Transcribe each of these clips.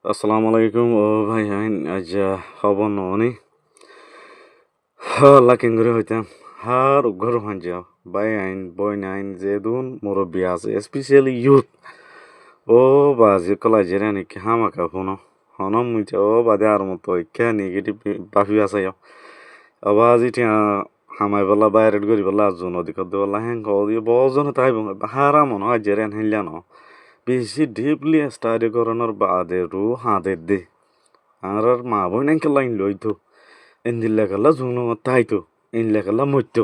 আসসালামু আলাইকুম ও ভাই আইন আজ হবন ননি হলা কেঙ্গুরে হইতাম হার উগ্র হাঞ্জা ভাই আইন বই নাইন জেদুন মুরব্বী আছে স্পেশালি ইউথ ও বাজি কলা জেরা নাকি হামাকা ফোনো হনম মুইতে ও বাদে আর মতো ইকা নেগেটিভ বাফি আছে আবাজ ইটিয়া হামাই বলা বাইরে গরি বলা জুন অধিক বলা হ্যাং কদি বজন তাই হারা মনো আজ জেরেন হিলা ন বেশি ডিপলি স্টাডি করানোর বাদে রু হাতে দে আর মা বই নাকি লাইন লইতো ইন্দিল্লাকাল্লা জুনো তাইতো ইনলাকাল্লা মইতো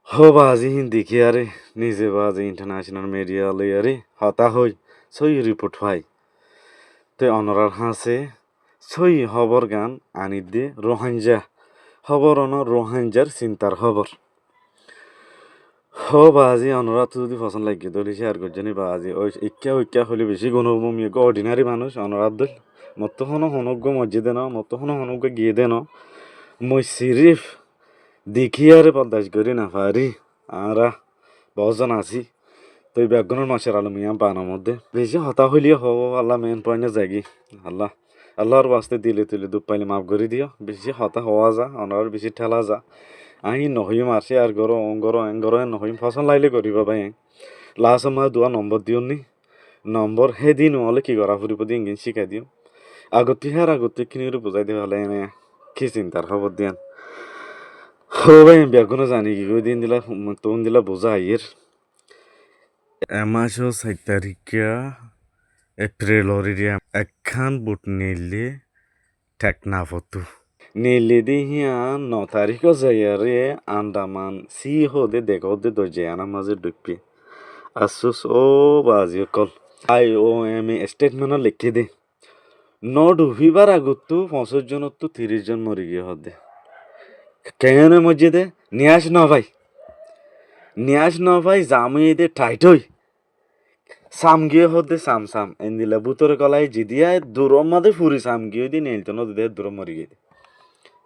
হো বাজি হিন্দি কি আরে নিজে বাজি ইন্টারন্যাশনাল মিডিয়া লই আরে হতা হই সই রিপোর্ট ভাই তে অনরার হাসে সই খবর গান আনি দে রোহাঞ্জা খবর অন রোহাঞ্জার চিন্তার খবর হো বাজি অনরা তো যদি পছন্দ লাগে দলি শেয়ার করছনি বাজি ওই ইক্কা হলে বেশি গুণভূমি অর্ডিনারি মানুষ অনরার দল মত হনো হনজ্ঞ মসজিদে ন মত হনো হনজ্ঞ গিয়ে দে ন মই সিরিফ দেখি আরে পদ্মাস করি না পারি আরা বহুজন আছি তো এই ব্যাগনের মাসের আলো মিয়া বানার মধ্যে বেশি হতা হইলে হব আল্লাহ মেন পয়েন্টে যাগি আল্লাহ আল্লাহর বাস্তে দিলে তুলে দুপ পাইলে মাফ করে দিও বেশি হতা হওয়া যা অনার বেশি ঠেলা যা আহি নহইম আসে আর গরো অঙ্গর নহইম ফসল লাইলে করিব ভাই লাস্ট আমার দুয়া নম্বর দিও নি নম্বর হে দিন হলে কি করা ফুরিব দিয়ে ইংলিশ শিখাই দিও আগতে হার আগতে কিনে বুঝাই দিয়ে হলে এনে কি চিন্তার খবর দিয়ান হো ভাই ব্যাগনো জানি কি দিন দিলা তোন দিলা বোঝা আইয়ের এমাসও 4 তারিখা এপ্রিলরিয়া একখান বুট নিলে ঠেক না ফতু নিলে দিহিয়া 9 তারিখও যাইয়ারে আন্দামান সি হদে দেখ হদে দরজে আনা মাঝে ডুবি আসুস ও বাজি কল IOM স্টেটমেন্ট লিখে দে ন ডুবিবার আগতো 50 জন তো 30 জন মরি গিয়ে হদে কেন মসজিদে নিয়াস ন ভাই জামিয়ে টাইট হই সাম গিয়ে হতে সাম এন্দিলা বুতরে কলাই জিদিয়া দূরম মাদে ফুরি সাম গিয়ে দি নেলতো নদী দে দূরম মরি গিয়ে দি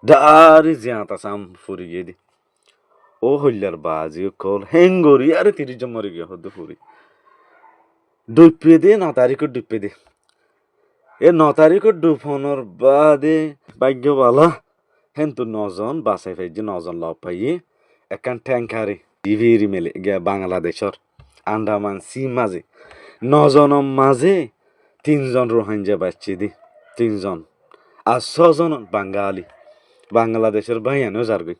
দারি জিয়াতা সাম ফুরি গিয়ে দি ও হইলার বাজি কল হেঙ্গরি আরে 30 জন মরি গিয়ে হতে ফুরি ডুপিয়ে দে 9 তারিখে ডুপিয়ে দে 9 তারিখে ডুফনের বাদে ভাগ্য বালা হেন তো 9 জন বাসাই ফাইজি 9 জন লব পাইয়ে একান ট্যাঙ্কারে ইভিরি মেলে গিয়া বাংলাদেশর আন্দামান সি মাঝে 9 জনের মাঝে 3 জন রোহিঙ্গা বাচ্চি দি 3 জন আর 6 জন বাঙালি বাংলাদেশের ভাইয়ানো যারগই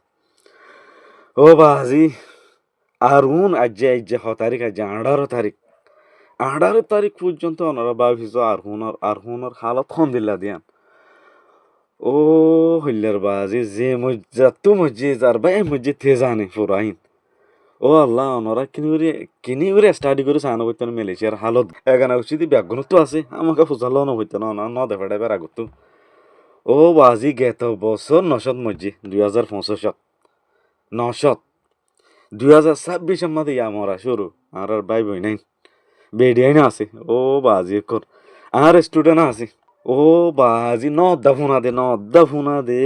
ও বাজি আর আজ 6 তারিখ আজ 18 তারিখ পর্যন্ত ওনারা ভাবিস আর হুনর হালত দিল্লা দিয়ান ও হইলার বাজি যে মজ্জা মসজিদ আর ভাই মসজিদ থে জানে ফুরাইন ও আল্লাহ ওনারা কিনি করে স্টাডি করে সানো হইতেন মালয়েশিয়ার হালত এখানে উচিত ব্যাগুণত্ব আছে আমাকে ফুচালো না হইতেন ন দেখাটা বের আগত ও বাজি গেত বছর 900 মসজিদ 2025 900 2026 মধ্যে মরা শুরু আর ভাই বই নাই বেডিয়াই না আছে ও বাজি কর আর স্টুডেন্ট আছে ও বাজি নদ্দা ফোনা দে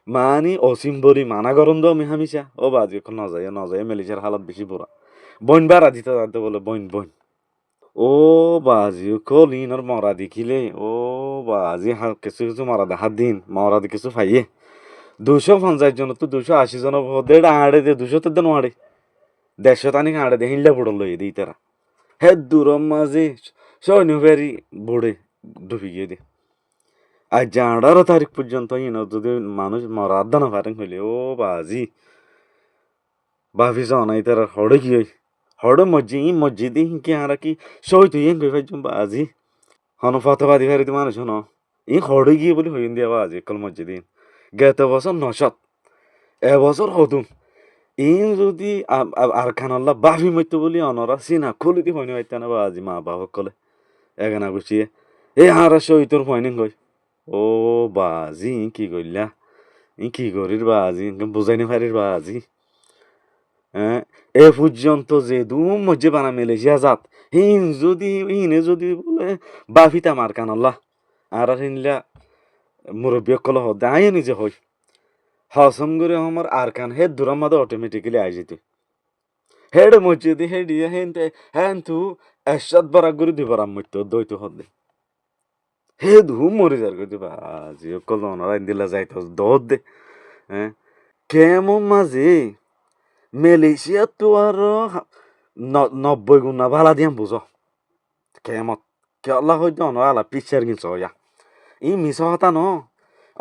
মানি অসীমবরি মানা গরম দো আমি হামিশা ও বাজি এখন ন যায় মালয়েশিয়ার হালত বেশি বুড়া বইন বারা দিতে যাতে বলে বইন ও বাজি কল ইনর মরা দেখিলে ও বাজি কিছু মরা দেখার দিন মরা কিছু ফাইয়ে 250 জন তো 280 জন দেড় আড়ে দে 200 তো দেন আড়ে 150 তানিক আড়ে দে হিল্লা বুড়ো লই দিই তারা হে দূরম মাঝে সৈন্য ফেরি বুড়ে ডুবি গিয়ে দে আজ 18 তারিখ পর্যন্ত যদি মানুষ মরার দানা পারেন হইলে ও বাজি ভাবিস অনাই তারা হড়ে কি হড়ে মসজিদে কি হারা কি সই তুই কই পাইছুম বাজি হন ফতবাদী ফেরি মানুষ হন হড়ে গিয়ে বলে হইন দিয়া বাজি কল মসজিদে গেত বছর 900 এবছর হতুম যদি আর খানাল্লা বাফি মইতো বলি অনরা চিনা খুলি দি হইনি হইতা না বাজি মা বাবা কলে এগানা গুছিয়ে হারা সই তোর হইনি কই ও বাজি কি কইলা কি করির বাজি বুঝাইনি পারির বাজি হ্যাঁ এ পর্যন্ত যে দুম মজ্জে বানা মালয়েশিয়া জাত যদি বলে বাফিতা মার কানাল্লা আর হিনলা মুরব্বী কল হদে আয় নিজে হই হসম করে আমার আর কান হে দূরার মধ্যে অটোমেটিক্যালি আই যেত হেড মসজিদে হেডিয়া হেনতে হ্যান তু এরশাদ বারাক করে দিবার মইতো দইতো হদে হে ধুম মরি যার কইতে বাজি অকল অনরা ইন্দিলা যাইতো দদ দে হ্যাঁ কেমন মাঝে মালয়েশিয়া তো আর 90 গুণা ভালা দিয়াম বুঝো কেমত কে আল্লাহ হইতো অনরা আলা পিকচার গিনছ ইয়া ই মিছ হতা ন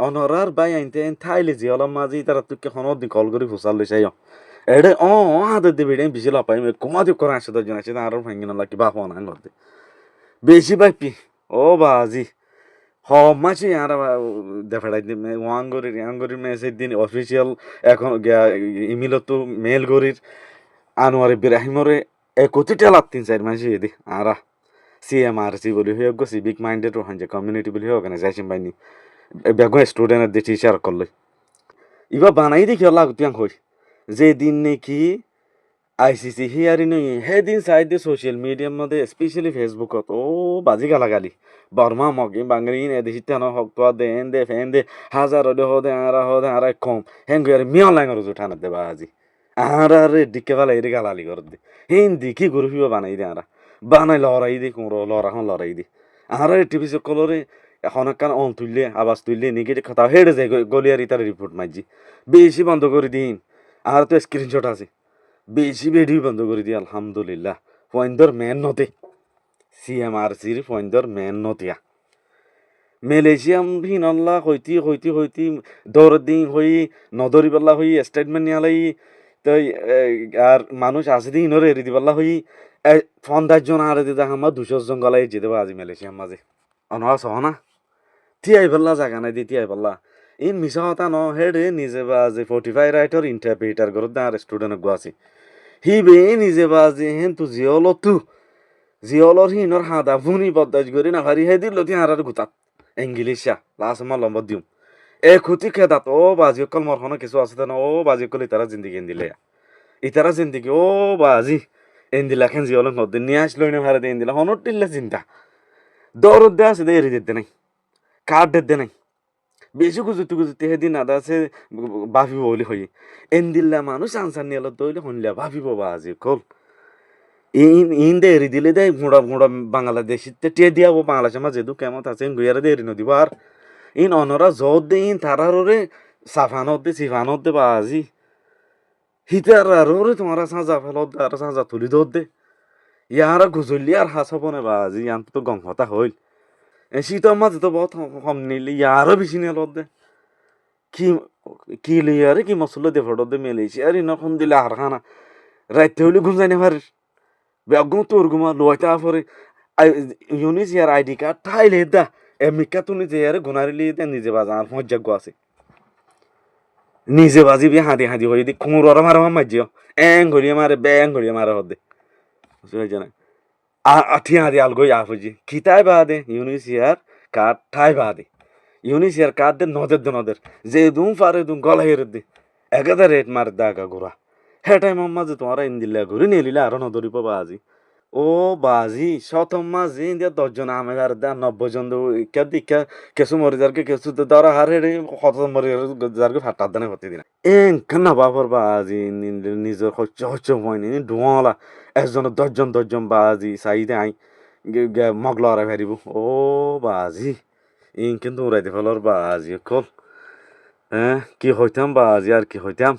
অনরার বাই আইনতে থাইলে জি অলম মাঝি তারা তুকে হনদ দি কল করি ফুসাল লইছাই এডে হাতে দে বেড়ে বিশি লাপাই মে কুমাদি করে আসে দজন আসে আর ভাঙ্গিন লাগি বাপ না ngorde বেশি বাইপি ও বাজি হ মাসি আর দেখাই দিন ওয়াঙ্গরির মেসেজ দিন অফিসিয়াল এখন ইমেল তো মেল গরির আনোয়ার ইব্রাহিমরে একতিটা লাভ 3-4 মাসি দি আরা সিএমআরসি বলি হয়ে গো সিভিক মাইন্ডেড রোহাঞ্জে কমিউনিটি বলি অর্গানাইজেশন বাইনি বেগো স্টুডেন্ট দি টিচার করলে ইবা বানাই দেখি লাগুতিয়াং হই যে দিন নাকি আইসিসি হিয়ারি নই হেদিন সাইডে সোশ্যাল মিডিয়ার মধ্যে স্পেশালি ফেসবুকত ও বাজি গালাগালি বর্মা মগে বাঙালি নে দেশিতে ন হক তো দেন দে ফেন দে হাজার হদে আরা কম হেঙ্গু আর মিয়া লাঙ্গর জুঠানা দে বাজি আরা রে ডিকে বালা এরি গালালি কর দে হিন্দি কি গুরু হিবা বানাই দে আরা বানাই লড়াই দে কোন লড়া হন লড়াই দে আরা টিভি সকলরে এখন কান অন তুললে আওয়াজ তুললে নেগেটিভ কথা হেডে যায় গলিয়ারি তার রিপোর্ট মাইজি বেশি বন্ধ করে দিন আর তো স্ক্রিনশট আছে বেশি ভিডিও বন্ধ করে দিই আলহামদুলিল্লাহ পয়েন্টর মেন নতে সিএমআরসির পয়েন্টর মেন নতিয়া মালয়েশিয়াম ভিনল্লা হইতি দৌড় দিন হই নদরি পাল্লা হই স্টেটমেন্ট নিয়ালাই তাই আর মানুষ আছে দিন ইনরে এরি দিবাল্লা হই 50 জন আর দিদা হামা 200 জন গলাই যেতে আজি মালয়েশিয়াম মাঝে অনহা সহনা তিয়াই পাল্লা জাগা নাই দি তিয়াই পাল্লা ইন মিছা হতা ন হেডে নিজে বা যে 45 রাইটর ইন্টারপ্রিটার করত আর স্টুডেন্ট গুয়াছি হি বে নিজে বাজে হেন তু জিয়লর হিনর হাদা ভুনি বদাজ গরি না ভারি হে দিল তি হারার গুতাত ইংলিশা লাস মা লম্বা দিম এ খুতি খেদাত ও বাজি কল মর হন কিছু আছে না ও বাজি কল ইতারা জিন্দিগি এন্দিলে ইতারা জিন্দিগি ও বাজি এন্দিলা খেন জিয়ল নদ নিয়ে আসলো না ভারে এন্দিলা হনর টিল্লা চিন্তা দরদ দে আছে দে এরি দিতে নাই কার্ড দে নাই বেশি গুজুতি সেদিন আদা আছে ভাবিব বলি হই এন্দিল্লা মানুষ আনসার নিয়ে দইলে হনলিয়া ভাবিব বাজি কল ইন দে এরি দিলে দেয় ঘোড়া বাংলাদেশিতে টিয়ে দিয়াবো বাংলাদেশের মাঝে দু কেমন আছে গুইয়ারে দে এরি নদীব আর ইন অনরা জত দে ইন তারারে সাফানত দে সিফানত দে বাজি হিতার আরে তোমারা সাজা ফেলত দে আর সাজা তুলি দত দে ইয়ারা গুজলি আর হাসাবনে বাজি ইয়ান তো গং হতা হইল শীতের মাঝে তো বহুত কম নিলে ইয়ারও বেশি নিয়ে লত দে কি কি লিয়ারে কি মশলা দে ফটো দে মেলেছি আর ইনখন দিলে আর খানা রাইতে হইলে ঘুম যাই না পারিস বেগম তোর গুমা লোয়াইতা পরে ইউনিস ইয়ার আইডি কার্ড ঠাইলে দা এমিকা তো নিজে ইয়ারে গুনারিলি দে নিজে বাজা আর মজ্জাগ আছে নিজে বাজি বি হাঁদি হয়ে দি খুঁড় মারা মাঝিও ব্যাং ঘড়িয়ে মারে হদে বুঝতে না আঠি হাঁদি আলগই আফুজি খিতাই বাদে ইউনিস ইয়ার কার্ড ঠাই বাদে ইউনিস ইয়ার কার্ড দে নদের যে দুম পারে দুম গলা হেরে দে একাদা রেট মার দাগা ঘোরা হ্যাঁ টাইম মাঝে তোমারা ইন্দিল্লা ঘুরে নিয়ে আরো নদরি পাবা আজি ও বাজি শতম মাঝে ইন্দিয়া 10 জন আমি আর দা 90 জন ইকা দিকা কেসু মরি যারকে কেসু দরা হারে কত মরি যারকে ফাটা দানে হতে দিনা এন কান্না বাপর বাজি নিজের হচ্ছে হয়নি ডুয়ালা একজন 10 জন বাজি সাইদে আই মগলরে ফেরিব ও বাজি ইন কিন্তু উড়াইতে ফেলর বাজি কল হ্যাঁ কি হইতাম বাজি আর কি হইতাম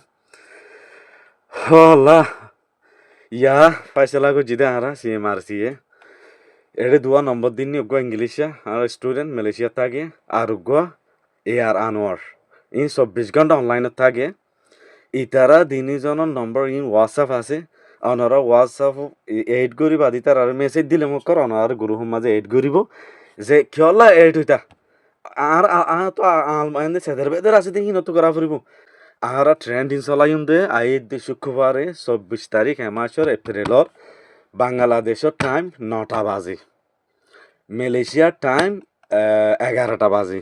আল্লাহ ইয়া ফাইসলা কো জিদে আরা সিএমআরসি এড়ে দুয়া নম্বর দিন নি গো ইংলিশা আর স্টুডেন্ট মালয়েশিয়া থাকে আর গো এ আর আনোয়ার ইন 24 ঘন্টা অনলাইনে থাকে ইতারা দিনিজনের নম্বর ইন হোয়াটসঅ্যাপ আছে অনরা হোয়াটসঅ্যাপ এড করি বাদি তার আর মেসেজ দিলে মোক কর অনার গুরু মাঝে এড করিব যে কিয়লা এড হইতা আর তো আলমাইনে সেদের বেদের আছে দেখি নত করা ফুরিব আর ট্রেন্ড ইনশাল্লাহ দে আইদ শুক্রবারে 24 তারিখ মাসের এপ্রিলর বাংলাদেশের টাইম 9টা বাজে মালয়েশিয়ার টাইম 11টা বাজে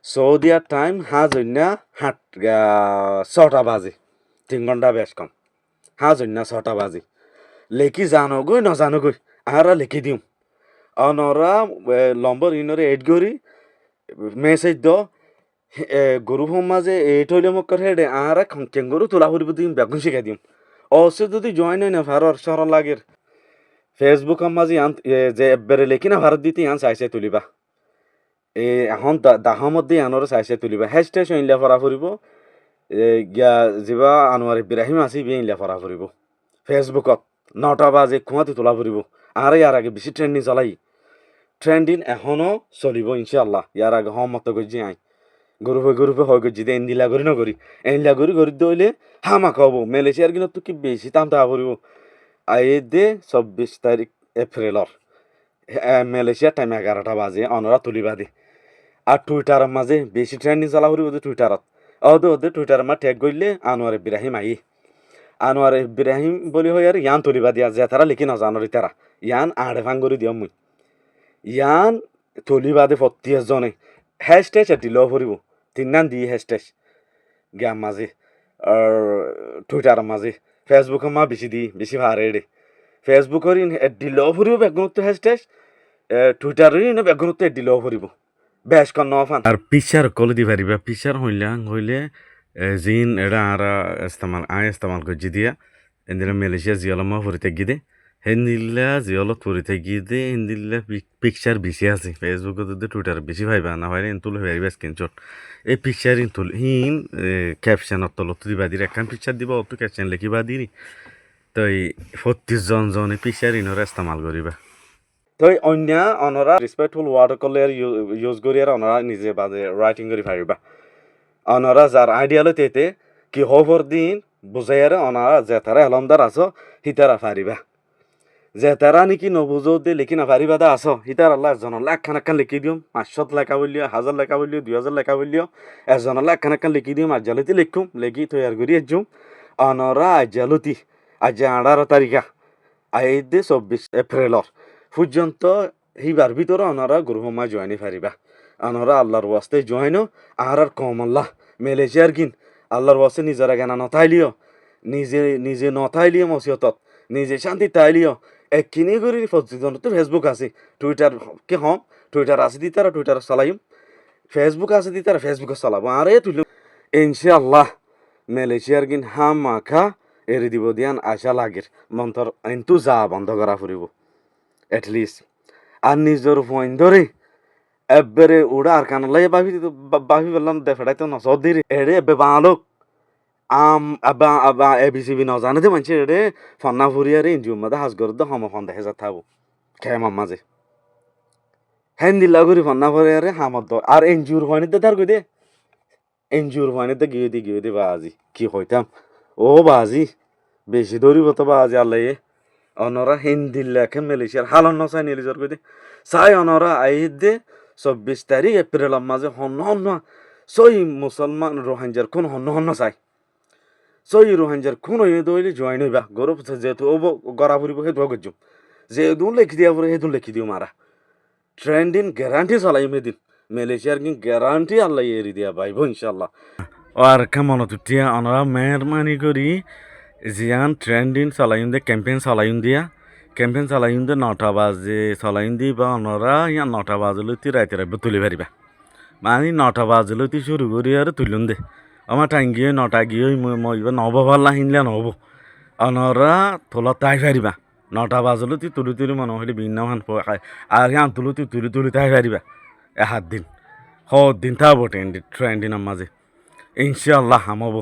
সৌদিয়ার টাইম হাজন্যা 6টা বাজে 3 ঘন্টা বেশ কম হাজন্যা 6টা বাজে লেখি জানোগই নজানোগই আরা লিখি দিম অনরা লম্বর ইনরে এড করি মেসেজ দ গরু মাঝে এইট হইলে মোক হেডে আরা কেঙ্গরু তোলা ফুরিব দিম বেগুন শিখাই দিম অবশ্য যদি জয়েন হয় না ভারর সর লাগের ফেসবুক মাঝে যে এবারে লেখি না ভারত দিতে ইয়ান চাই তুলিবা এখন দাহৰ মধ্যে আনৰ চাইছে তুলিবা হেজটেজ ইনলা ফৰা ফুৰিব গিয়া যিবা আনোয়ার ইব্রাহিম আসি বিয়ে ইনলা ফরা ফুরিব ফেসবুকত 9টা বাজে খুঁয়াতে তোলা ফুরিব আর ইয়ার আগে বেশি ট্রেন্ডিং চলাই ট্রেন্ডিং এখনো চলিব ইনশাআল্লাহ ইয়ার আগে মত গজি আই গ্রুপে হয় গজি দে এনদিলা করি নকরি এনলা করি দইলে হামা খাব মালয়েশিয়ার কিন্তু তো কি বেশি দাম তা ফুরিব আই দে 24 তারিখ এপ্রিলর মালয়েশিয়ার টাইম 11টা বাজে অনরা তুলিবা দে আর টুইটারের মাঝে বেশি ট্রেন্ডিং চলা ফুরিব টুইটারত ওদের টুইটার মা ট্যাগ করলে আনোয়ার ইব্রাহিম আনোয়ার ইব্রাহিম বলি হয় আর ইয়ান তুলিবা দিয়া যে তারা লিখি নাজানো তারা ইয়ান আড়ে ভাঙ করে দিও মুই ইয়ান তুলিবা দে 40 জনে হ্যাশট্যাগ দিল ফুরিব তিননান দিয়ে হ্যাশট্যাগ গিয়ার মাঝে আর টুইটারের মাঝে ফেসবুকের মা বেশি ভারে রে ফেসবুকের দিল ফুরিব বেগুনত হ্যাশট্যাগ টুইটারের বেগুনত দিল ফুরিব বেশ কন নফান আর পিকচার কল দি পারিবা পিকচার হইলে জিন এটা আর ইস্তেমাল করছি দিয়া এদিন মালয়েশিয়া জিয়ালমা ফুরিতে গিয়ে হেন্দিল্লা জিয়ালত ফুরিতে গিয়ে হেন্দিল্লা পিকচার বেশি আছে ফেসবুকে টুইটার বেশি ভাইবা না ভাইলে তুলে ভাইবা স্ক্রিনশট এই পিকচার তুল হিন ক্যাপশনত তলত দিবা দির একখান পিকচার দিব অত ক্যাপশন লিখিবা দিরি তো এই 40 জন পিকচার ইনরা ইস্তেমাল করিবা তো অন্য অনরা রেসপেক্টফুল ওয়ার্ড কলে ইউজ করি আর অনরা নিজে বাজে রাইটিং করি পারিবা অনরা যার আইডিয়ালে তেতে কি হবর দিন বুঝাই আর অনরা যে তারা এলমদার আছো হিতারা পারিবা যে তারা নাকি নবুঝো দিয়ে লিখি না পারিবা দা আছো হিতার আল্লাহ একজনল্লা একখান লিখি দিও 500 লেখা বললিও 1000 লেখা বললিও 2000 লেখা বললিও একজনল্লা একখান লিখি দিও আজ্জালতি লিখুম লেখি তৈয়ার করি এজুম অনরা আজ্জালতি আজ 18 তারিখা আইদে 24 এপ্রিলর পর্যন্ত হিবার ভিতরে অনারা গ্রুপমা জয়েনি পারিবা অনারা আল্লাহর ওয়াস্তে জয়েনও আর কম আল্লাহ মালয়েশিয়ার কিন আল্লাহর ওয়াস্তে নিজেরা জ্ঞানা নথাইলিও নিজে নথাইলিও মসিয়তত নিজে শান্তি তাইলিও একখিনি করে প্রতিজন তো ফেসবুক আছে টুইটার কে হম টুইটার আছে দি তারা টুইটার চালাইম ফেসবুক আছে দি তারা ফেসবুকে চালাবো আরে তুইল ইনশাআল্লাহ মালয়েশিয়ার কিন হাম মাখা এরি দিব দিয়ান আশা লাগের মন্তর কিন্তু যা বন্ধ করা ফুরিব এটলিস্ট আর নিজের ফোন ধরে এবারে উড়া আর কানলাই বাফি বললাম দেখাইতো নসদ দিরে এরে এবে বাঁলোক আবা এবিসিবি নজানে যে মানুষ এরে ফন্না ফুরিয়ারে ইঞ্জুর মধ্যে হাজ করে হম ফন দেখে যা থাকবো খেয়ে মাঝে হ্যান্দিল্লা করি ফন্না ফুরিয়ারে হামত আর ইঞ্জুর হয়নি তার কই দে ইঞ্জুর হয়নি তো গিয়ে দি বাজি কি হইতাম ও বাজি বেশি ধরিব তো বাজি আল্লাহ অনরা হিন্দিল্লাকে মালয়েশিয়ার হালন নসাই নিলিজর কই দে চাই অনরা আইদে 24 তারিখ এপ্রিলের মাঝে হন্ন সই মুসলমান রোহিঙ্গার কোন হন্ন চাই সই রোহিঙ্গার কোন দইলে জয়েন হইবা গরব যেহেতু ও গড়া ফুরিব সেইটো গজুম যেহেতু লিখি দিয়া পরে সেইটো লিখি দিও মারা ট্রেন্ডিং গ্যারান্টি চালাই মেদিন মালয়েশিয়ার কি গ্যারান্টি আল্লাহ এরি দিয়া পাইব ইনশাআল্লাহ আর কেমন তুটিয়া অনরা মেহরবানি করি জিয়ান ট্রেন্ডিং চালাইন দে ক্যাম্পেইন চালাইন দিয়া ক্যাম্পেইন চালাইন দে 9টা বাজে চালাইন দিবা অনরা ইয়া 9টা বাজলৈতি রাইতে তুলি পারিবা মানে 9টা বাজলৈতি শুরু করি আর তুলুন দে আমার টাইম গিয়ে 9টা গিয়ে মই নবভাল্লা হিনলে নহব অনরা তোলা তাই পারিবা 9টা বাজলৈতি তুলি মনে হলে ভিন্ন হান খায় আর ইয়ান তুলি তাই পারিবা এহাত দিন দিন থাকবো ট্রেন্ডিং মাঝে ইনশাআল্লাহ হামাবো